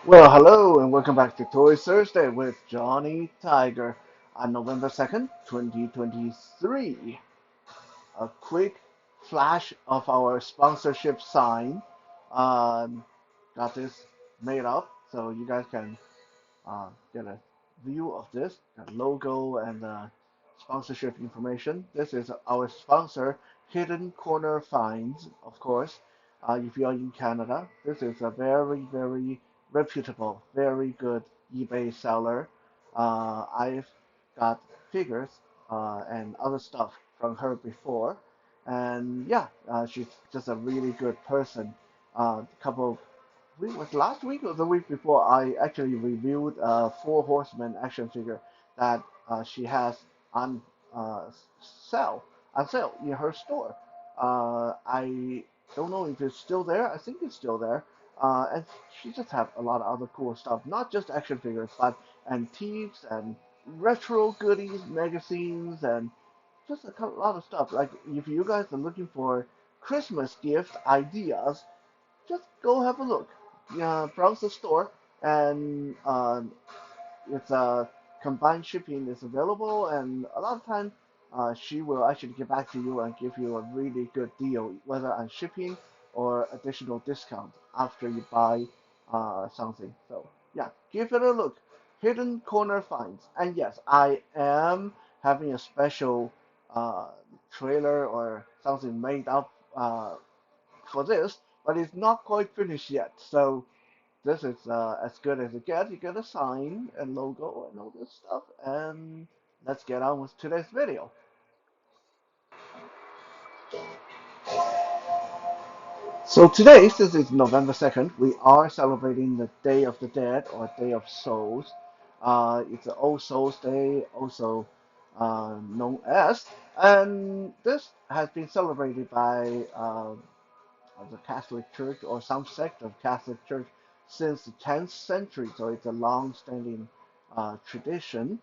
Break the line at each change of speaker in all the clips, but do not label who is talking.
Well, hello and welcome back to Toy Thursday with Johnny Tiger on November 2nd, 2023. A quick flash of our sponsorship sign. Um, got this made up so you guys can get a view of this the logo and sponsorship information. This is our sponsor, Hidden Corner Finds, of course. If you are in Canada, this is a very, very reputable, very good eBay seller. I've got figures and other stuff from her before, and yeah, she's just a really good person. A couple week was last week or the week before I actually reviewed a Four Horsemen action figure that she has on uh, sale on sale in her store. I don't know if it's still there. I think it's still there. And she just have a lot of other cool stuff, not just action figures, but antiques and retro goodies, magazines, and just a lot of stuff. Like if you guys are looking for Christmas gift ideas, just go have a look. Yeah, browse the store, and it's combined shipping is available, and a lot of times she will actually get back to you and give you a really good deal, whether on shipping or additional discount after you buy something. So yeah, give it a look. Hidden Corner Finds, and yes, I am having a special uh, trailer or something made up for this, but it's not quite finished yet. So this is as good as it gets. You get a sign and logo and all this stuff, and let's get on with today's video. So today, since it's November 2nd, we are celebrating the Day of the Dead or Day of Souls. It's the All Souls Day, also known as, and this has been celebrated by of the Catholic Church or some sect of Catholic Church since the 10th century, so it's a long-standing tradition.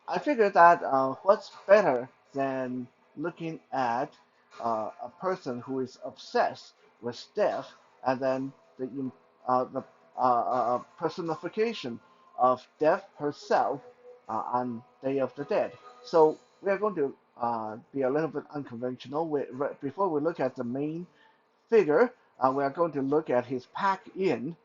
I figured that what's better than looking at a person who is obsessed with death and then the personification of death herself on Day of the Dead. So we are going to be a little bit unconventional. Before we look at the main figure, we are going to look at his pack-in.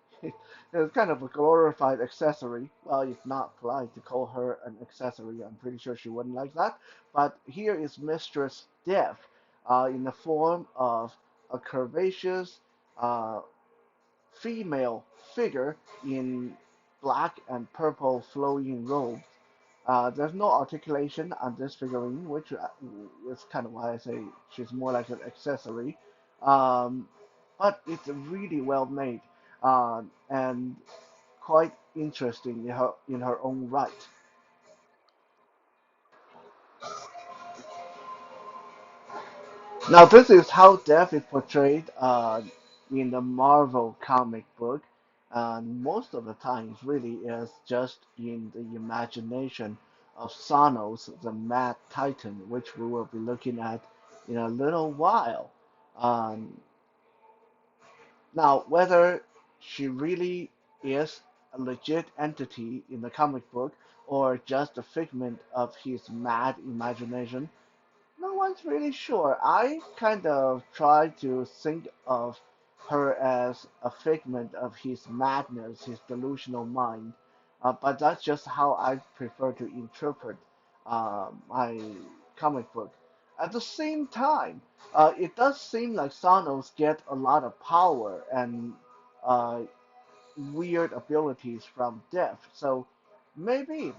It's kind of a glorified accessory. Well, it's not polite to call her an accessory. I'm pretty sure she wouldn't like that. But here is Mistress Death in the form of a curvaceous uh, female figure in black and purple flowing robes. There's no articulation on this figurine, which is kind of why I say she's more like an accessory. Um, but it's really well made and quite interesting in her own right. Now, this is how death is portrayed in the Marvel comic book. And most of the times, really, is just in the imagination of Thanos, the Mad Titan, which we will be looking at in a little while. Um, Now, whether she really is a legit entity in the comic book or just a figment of his mad imagination, no one's really sure. I kind of try to think of her as a figment of his madness, his delusional mind. But that's just how I prefer to interpret my comic book. At the same time, it does seem like Thanos get a lot of power and uh, weird abilities from Death. So maybe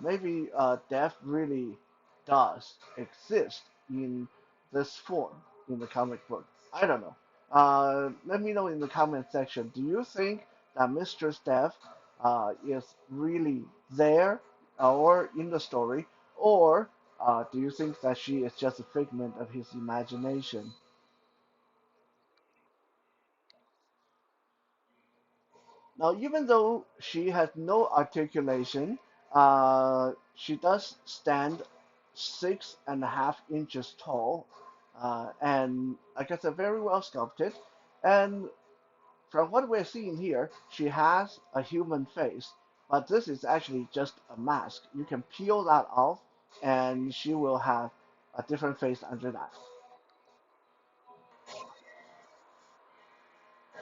Death really does exist in this form in the comic book. I don't know. Let me know in the comment section. Do you think that Mistress Death is really there or in the story, or do you think that she is just a figment of his imagination? Now, even though she has no articulation, she does stand 6.5 inches tall, and like I said, very well sculpted. And from what we're seeing here, she has a human face, but this is actually just a mask. You can peel that off, and she will have a different face under that.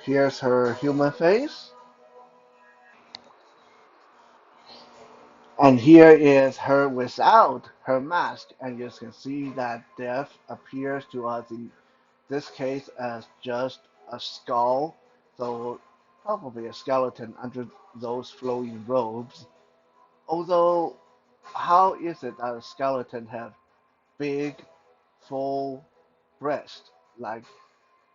Here's her human face, and here is her without her mask, and you can see that death appears to us in this case as just a skull, so probably a skeleton under those flowing robes. Although, how is it that a skeleton have big, full breast? Like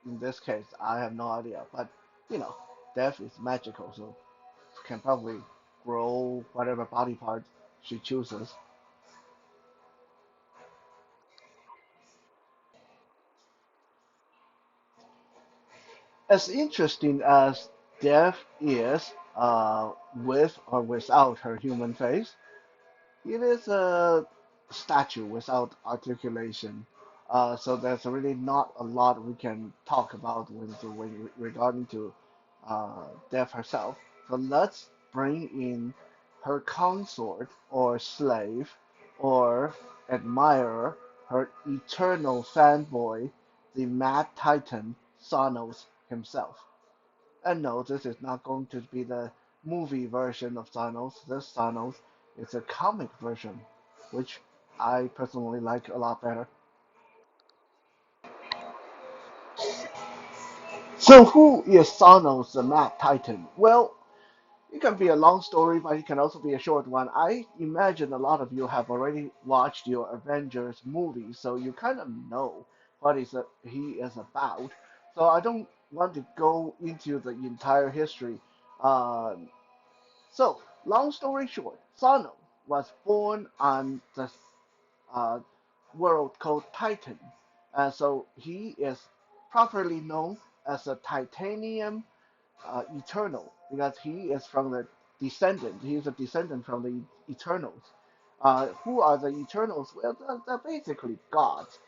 in this case, I have no idea. But you know, death is magical, so can probably grow whatever body part she chooses. As interesting as death is, with or without her human face, it is a statue without articulation. So there's really not a lot we can talk about when regarding to Death herself. So let's bring in her consort or slave or admirer, her eternal fanboy, the Mad Titan Thanos himself. And no, this is not going to be the movie version of Thanos. This Thanos is a comic version, which I personally like a lot better. So, who is Thanos the Mad Titan? Well, it can be a long story, but it can also be a short one. I imagine a lot of you have already watched your Avengers movie, so you kind of know he is about. So I don't want to go into the entire history. Um, So, long story short, Sano was born on the uh, world called Titan. And so he is properly known as a titanium Eternal because he is from the descendant. He is a descendant from the Eternals. Who are the Eternals? Well, they're basically gods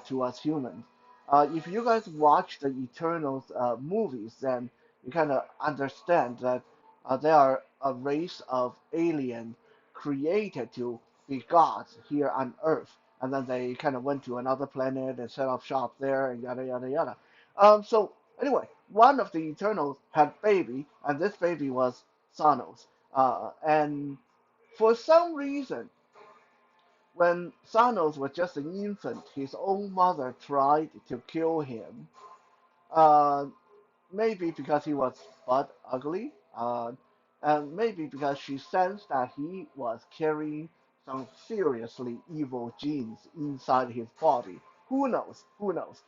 to us humans. If you guys watch the Eternals movies, then you kind of understand that they are a race of alien created to be gods here on Earth, and then they kind of went to another planet and set up shop there and yada yada yada. So anyway, one of the Eternals had baby, and this baby was Thanos. And for some reason, when Thanos was just an infant, his own mother tried to kill him. Uh, Maybe because he was but ugly, and maybe because she sensed that he was carrying some seriously evil genes inside his body. Who knows? Who knows?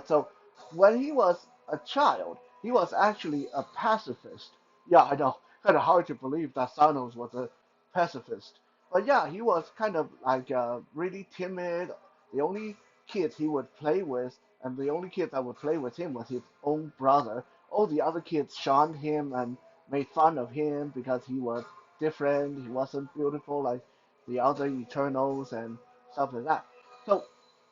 So when he was a child, he was actually a pacifist. Yeah, I know. Kind of hard to believe that Thanos was a pacifist. But yeah, he was kind of like really timid. The only kid he would play with, and the only kid that would play with him was his own brother. All the other kids shunned him and made fun of him because he was different. He wasn't beautiful like the other Eternals and stuff like that. So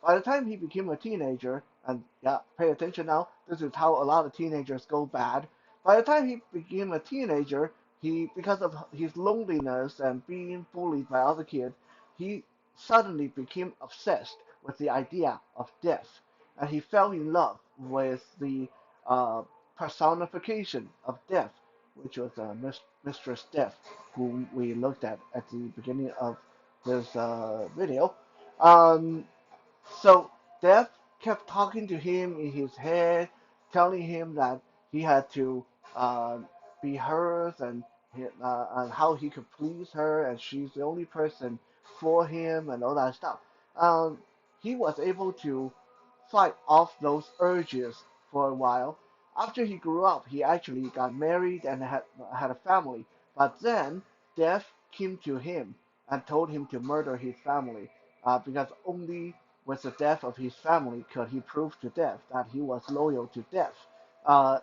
by the time he became a teenager, and yeah, pay attention now, this is how a lot of teenagers go bad. By the time he became a teenager, because of his loneliness and being bullied by other kids, he suddenly became obsessed with the idea of death, and he fell in love with the uh, personification of death, which was Mistress Death, whom we looked at the beginning of this video. Um, so Death kept talking to him in his head, telling him that he had to uh, be hers and how he could please her, and she's the only person for him, and all that stuff. Um, he was able to fight off those urges for a while. After he grew up, he actually got married and had a family. But then Death came to him and told him to murder his family because only with the death of his family could he prove to Death that he was loyal to Death. Uh,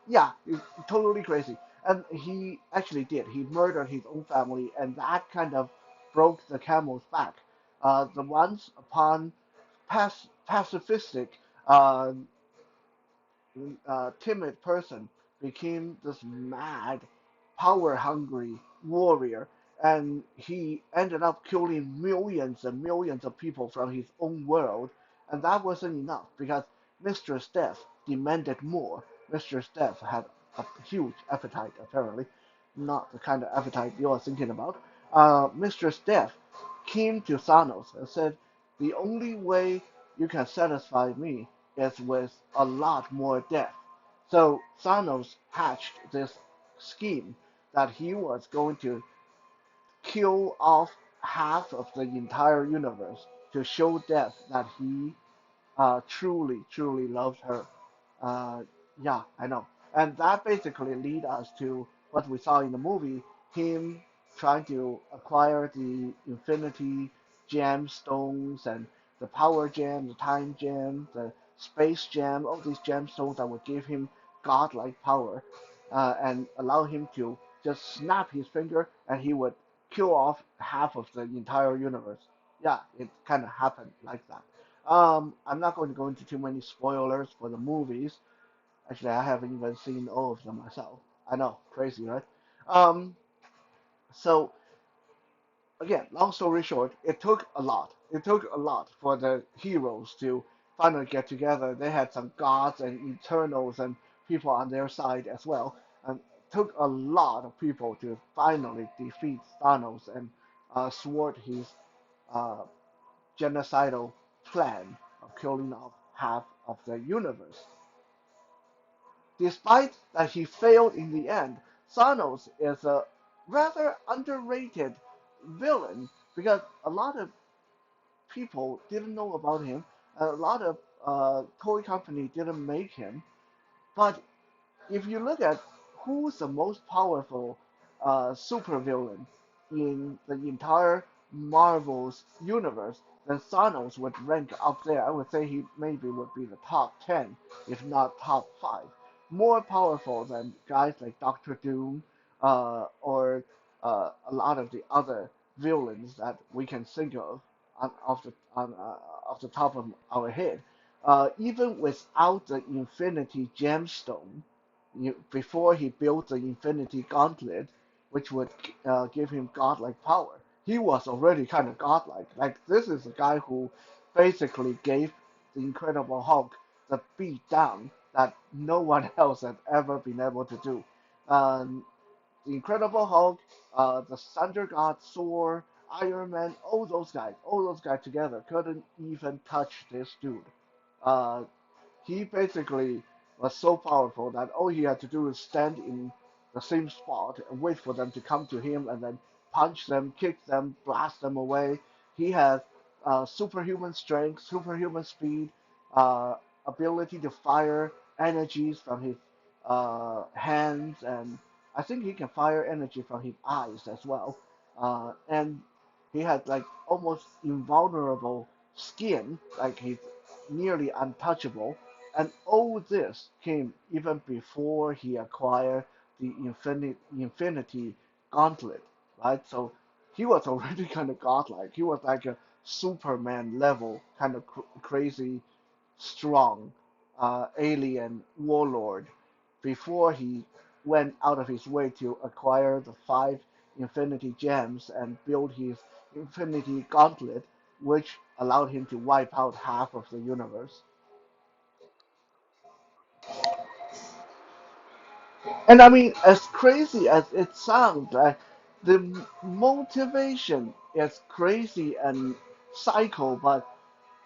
yeah, it's totally crazy. And he actually did. He murdered his own family, and that kind of broke the camel's back. The once upon pacifistic, uh, timid person became this mad, power-hungry warrior, and he ended up killing millions and millions of people from his own world, and that wasn't enough because Mistress Death demanded more. Mistress Death had a huge appetite, apparently, not the kind of appetite you're thinking about. Mistress Death came to Thanos and said, "The only way you can satisfy me is with a lot more death." So Thanos hatched this scheme that he was going to kill off half of the entire universe to show Death that he truly, truly loved her. Uh, yeah, I know. And that basically lead us to what we saw in the movie, him trying to acquire the Infinity Gemstones and the Power Gem, the Time Gem, the Space Gem, all these gemstones that would give him godlike power and allow him to just snap his finger and he would kill off half of the entire universe. Yeah, it kind of happened like that. I'm not going to go into too many spoilers for the movies. Actually, I haven't even seen all of them myself. I know, crazy, right? Um, so again, long story short, it took a lot. It took a lot for the heroes to finally get together. They had some gods and eternals and people on their side as well, and it took a lot of people to finally defeat Thanos and thwart his uh, genocidal plan of killing off half of the universe. Despite that he failed in the end, Thanos is a rather underrated villain because a lot of people didn't know about him, a lot of toy company didn't make him, but if you look at who's the most powerful supervillain in the entire Marvel's universe, then Thanos would rank up there. I would say he maybe would be the top 10, if not top 5. More powerful than guys like Doctor Doom or a lot of the other villains that we can think of off the top of our head. Even without the Infinity Gemstone, before he built the Infinity Gauntlet, which would give him godlike power. He was already kind of godlike. Like this is a guy who basically gave the Incredible Hulk the beat down that no one else had ever been able to do. Um, the Incredible Hulk, the Thunder God, Thor, Iron Man, all those guys together couldn't even touch this dude. Uh, he basically was so powerful that all he had to do is stand in the same spot and wait for them to come to him and then punch them, kick them, blast them away. He had superhuman strength, superhuman speed, uh, ability to fire energies from his hands, and I think he can fire energy from his eyes as well. And he had like almost invulnerable skin, like he's nearly untouchable, and all this came even before he acquired the Infinity Gauntlet, right? So he was already kind of godlike. He was like a Superman level, kind of crazy, strong alien warlord before he went out of his way to acquire the 5 Infinity Gems and build his Infinity Gauntlet, which allowed him to wipe out half of the universe. And I mean, as crazy as it sounds, the motivation is crazy and psycho, but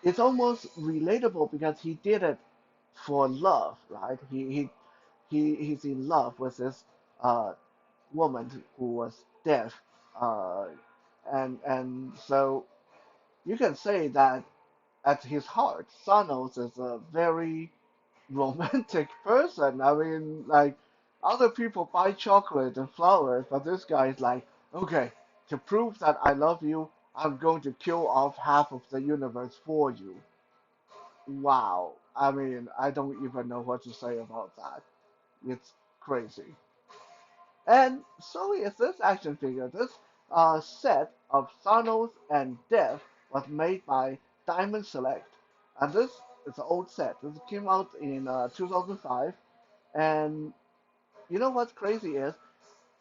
it's almost relatable because he did it for love, right? He's in love with this uh, woman who was deaf, uh, and so you can say that at his heart, Thanos is a very romantic person. I mean, like, other people buy chocolate and flowers, but this guy is like, okay, to prove that I love you, I'm going to kill off half of the universe for you. Wow. I mean, I don't even know what to say about that. It's crazy. And so is this action figure. This set of Thanos and Death was made by Diamond Select. And this is an old set. This came out in 2005. And you know what's crazy is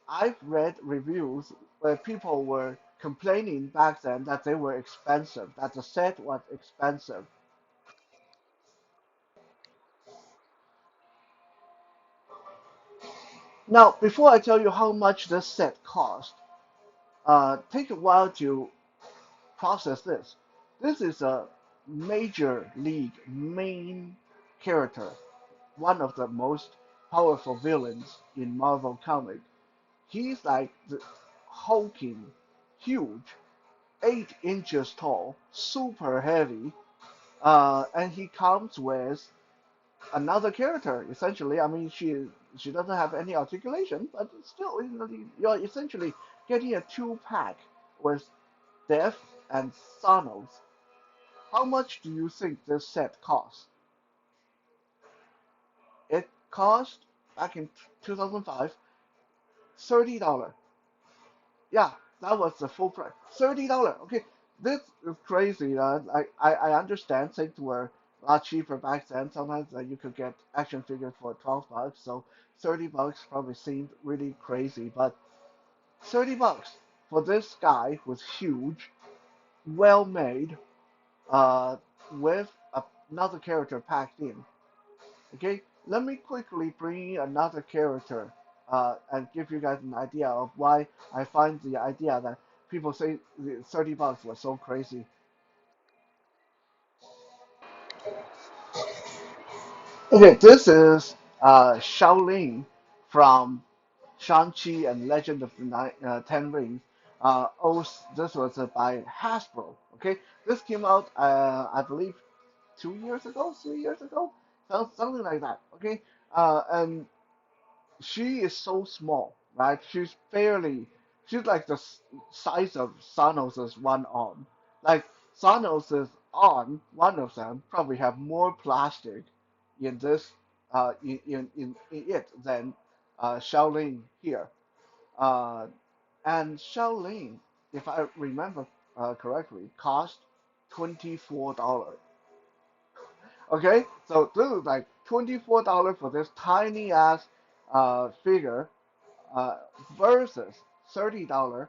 I've read reviews where people were complaining back then that they were expensive, that the set was expensive. Now, before I tell you how much this set cost, take a while to process this. This is a major league main character, one of the most powerful villains in Marvel comic. He's like the hulking, huge, 8 inches tall, super heavy, and he comes with another character. Essentially, I mean, she doesn't have any articulation, but still, you're essentially getting a two-pack with Death and Thanos. How much do you think this set cost? It cost back in 2005 $30. Yeah, that was the full price. $30. Okay, this is crazy. I understand things were a lot cheaper back then. Sometimes you could get action figures for $12, so $30 probably seemed really crazy. But $30 for this guy was huge, well made, uh, with another character packed in. Okay, let me quickly bring in another character and give you guys an idea of why I find the idea that people say the $30 was so crazy. Okay, this is Shaolin from Shang-Chi and Legend of the Ten Rings. This was by Hasbro. Okay, this came out, I believe, 2 years ago, 3 years ago, something like that. Okay, and she is so small, right? She's like the size of Thanos' one arm. Like Thanos' arm, one of them probably have more plastic in this, in it than Shaolin here. Uh, and Shaolin, if I remember correctly, cost $24. Okay, so this is like $24 for this tiny ass figure uh, versus $30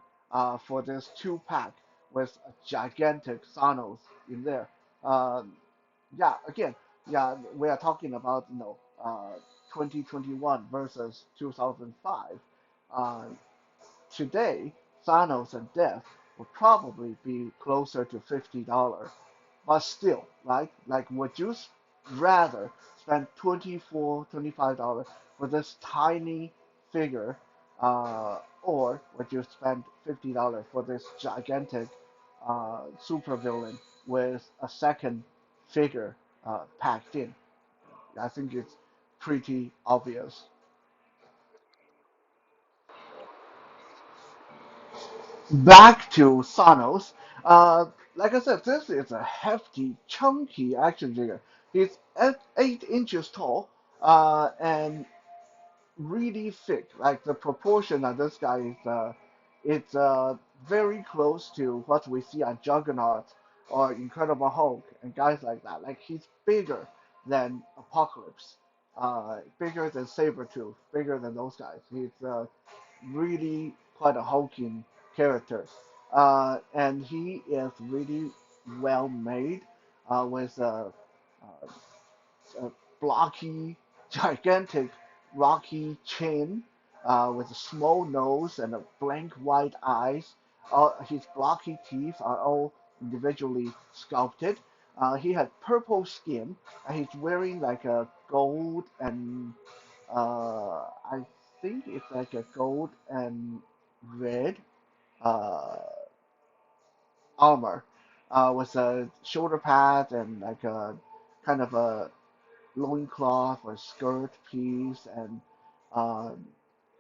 for this two pack with a gigantic Thanos in there. Um, yeah, again, yeah, we are talking about 2021 versus 2005. Uh, Today, Thanos and Death would probably be closer to $50. But still, right? Like, would you rather spend 24, $25 for this tiny figure, or would you spend $50 for this gigantic supervillain with a second figure packed in? I think it's pretty obvious. Back to Thanos. Like I said, this is a hefty, chunky action figure. He's 8 inches tall, and really thick. Like the proportion of this guy is, it's very close to what we see on Juggernaut or Incredible Hulk and guys like that. Like he's bigger than Apocalypse, bigger than Sabretooth, bigger than those guys. He's really quite a hulking character. And he is really well made with a blocky, gigantic, rocky chin with a small nose and a blank white eyes. His blocky teeth are all individually sculpted. He had purple skin, and he's wearing like a gold and I think it's like a gold and red uh, armor with a shoulder pad and like a kind of a loincloth or skirt piece um,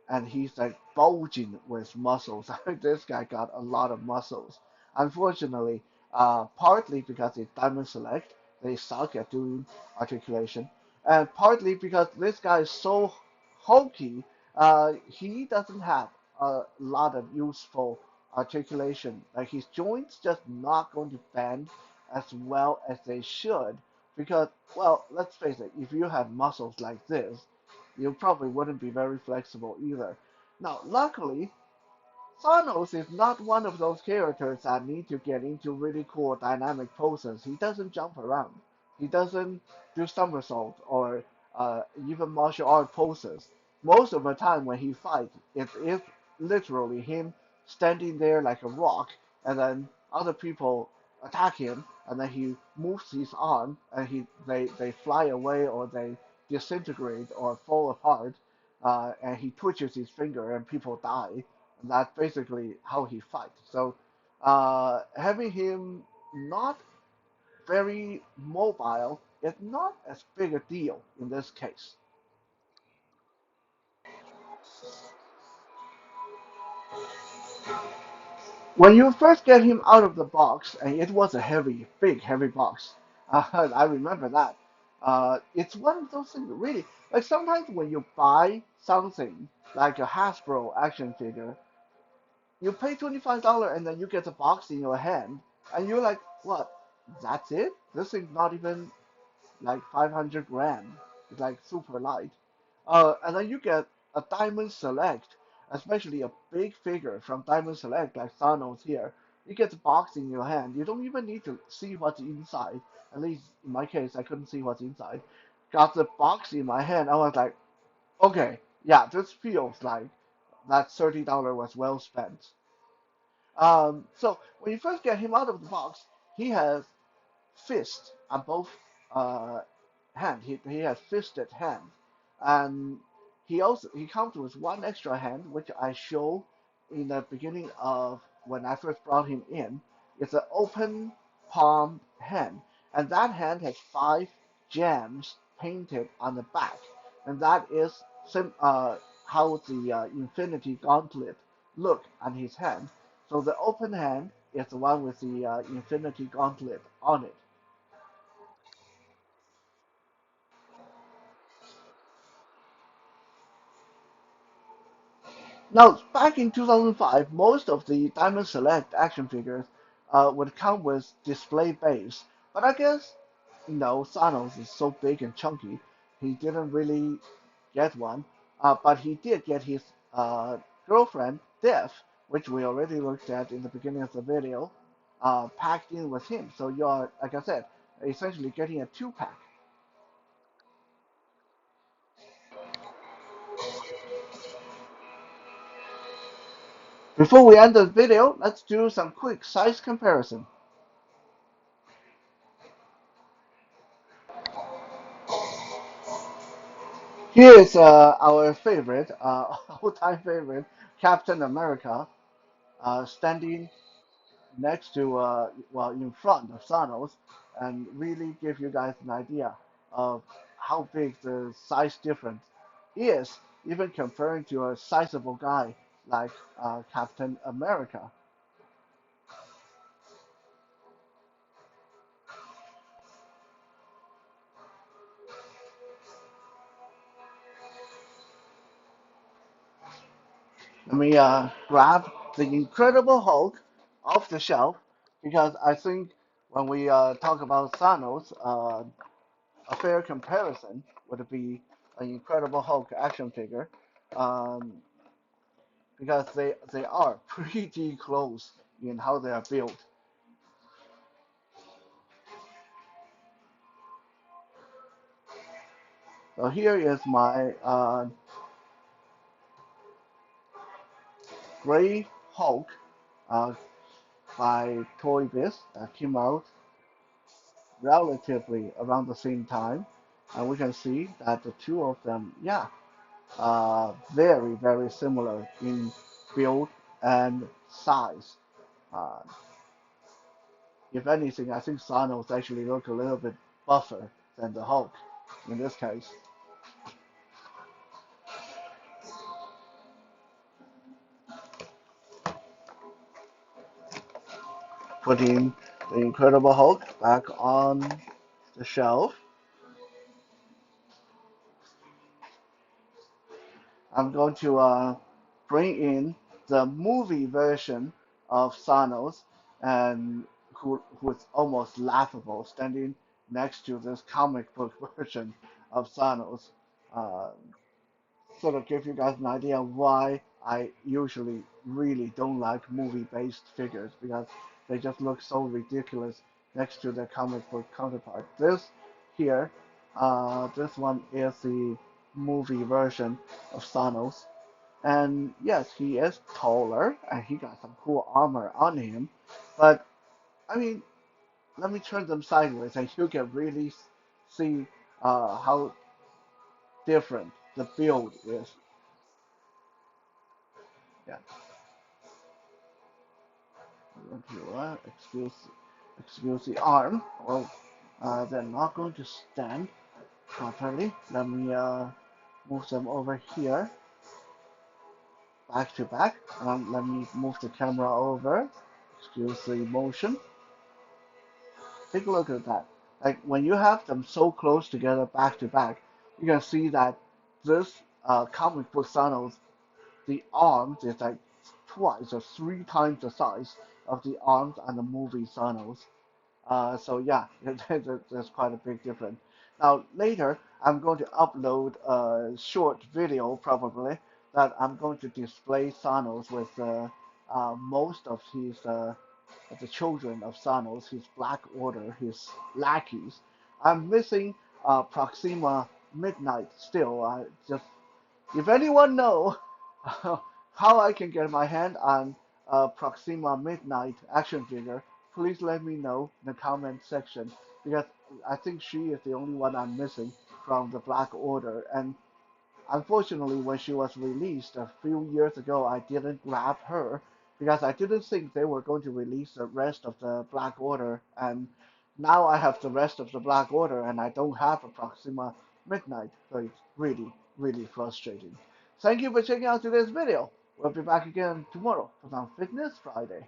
and he's like bulging with muscles. This guy got a lot of muscles. Unfortunately, partly because it's Diamond Select, they suck at doing articulation, and partly because this guy is so hulky, he doesn't have a lot of useful articulation. Like his joints just not going to bend as well as they should because, well, let's face it, if you have muscles like this, you probably wouldn't be very flexible either. Now, luckily, Thanos is not one of those characters that need to get into really cool dynamic poses. He doesn't jump around. He doesn't do somersault or even martial art poses. Most of the time when he fights, it is literally him standing there like a rock, and then other people attack him, and then he moves his arm, and they fly away or they disintegrate or fall apart, and he twitches his finger and people die. That's basically how he fights. So having him not very mobile is not as big a deal in this case. When you first get him out of the box, and it was a heavy, big, heavy box, I remember that. It's one of those things, really. Like sometimes when you buy something like a Hasbro action figure, you pay $25 and then you get the box in your hand, and you're like, what? That's it? This thing's not even like 500 grams. It's like super light. And then you get a Diamond Select, especially a big figure from Diamond Select like Thanos here. You get the box in your hand. You don't even need to see what's inside. At least in my case, I couldn't see what's inside. Got the box in my hand. I was like, okay, yeah, this feels like that $30 was well spent. So when you first get him out of the box, he has fist on both uh, hand. He has fisted hand, and he comes with one extra hand, which I show in the beginning of when I first brought him in. It's an open palm hand, and that hand has five gems painted on the back, and that is how the Infinity Gauntlet look on his hand. So the open hand is the one with the Infinity Gauntlet on it. Now, back in 2005, most of the Diamond Select action figures would come with display base, but I guess, Thanos is so big and chunky, he didn't really get one. But he did get his girlfriend, Death, which we already looked at in the beginning of the video, packed in with him. So you're, like I said, essentially getting a two-pack. Before we end the video, let's do some quick size comparison. Here is our favorite, all-time favorite, Captain America, standing next to, well, in front of Thanos, and really give you guys an idea of how big the size difference is, even comparing to a sizable guy like Captain America. Let me grab the Incredible Hulk off the shelf because I think when we talk about Thanos, a fair comparison would be an Incredible Hulk action figure, um, because they are pretty close in how they are built. So here is my Gray Hulk uh, by Toy Biz that came out relatively around the same time, and we can see that the two of them, yeah, very very similar in build and size. Uh, if anything, I think Thanos actually look a little bit buffer than the Hulk in this case. Putting the Incredible Hulk back on the shelf. I'm going to bring in the movie version of Thanos, and who's almost laughable, standing next to this comic book version of Thanos. Uh, sort of give you guys an idea why I usually really don't like movie-based figures because they just look so ridiculous next to their comic book counterpart. This here, this one is the movie version of Thanos. And yes, he is taller and he got some cool armor on him. But I mean, let me turn them sideways and you can really see how different the build is. Yeah, excuse the arm. Well, they're not going to stand properly. Let me move them over here, back to back. Let me move the camera over. Excuse the motion. Take a look at that. Like when you have them so close together back to back, you can see that this comic book Thanos, the arms is like twice or three times the size of the arms on the movie Thanos. So yeah, there's quite a big difference. Now later, I'm going to upload a short video probably that I'm going to display Thanos with most of his the children of Thanos, his Black Order, his lackeys. I'm missing Proxima Midnight still. I just if anyone know how I can get my hand on Proxima Midnight action figure, please let me know in the comment section because I think she is the only one I'm missing from the Black Order. And unfortunately, when she was released a few years ago, I didn't grab her because I didn't think they were going to release the rest of the Black Order. And now I have the rest of the Black Order and I don't have a Proxima Midnight. So it's really, really frustrating. Thank you for checking out today's video. We'll be back again tomorrow for some Fitness Friday.